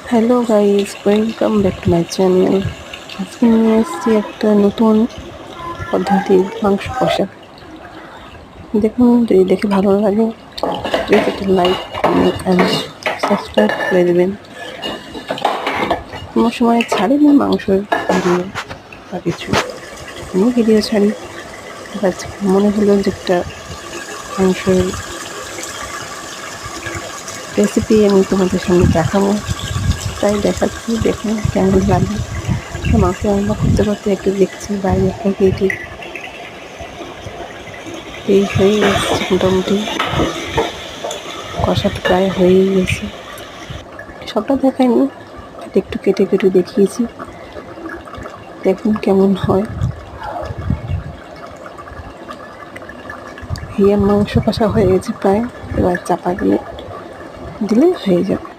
Hello guys, welcome back to my channel. আজকে নিয়ে এসেছি একটা নতুন পদ্ধতির মাংস কষা। দেখুন, যদি দেখে ভালো লাগে প্লিজ একটা লাইক, কমেন্ট অ্যান্ড সাবস্ক্রাইব করে দেবেন। কোনো সময় ছাড়িনি মাংসের ভিডিও বা কিছু, আমি ভিডিও ছাড়ি। আজকে মনে হলো যে একটা মাংসের রেসিপি আমি তোমাদের সঙ্গে দেখাবো, তাই দেখাচ্ছি। দেখুন কেমন লাগে। মাংস রান্না করতে করতে একটু দেখছি বাইরে থেকে, ঠিক এই হয়ে এসছে মোটামুটি। কষাটা প্রায় হয়েই গেছে। সবটা দেখাইনি, একটু কেটে কেটে দেখিয়েছি। দেখুন কেমন হয়। এই মাংস কষা হয়ে গেছে প্রায়, এবার চাপা দিলে হয়ে যাবে।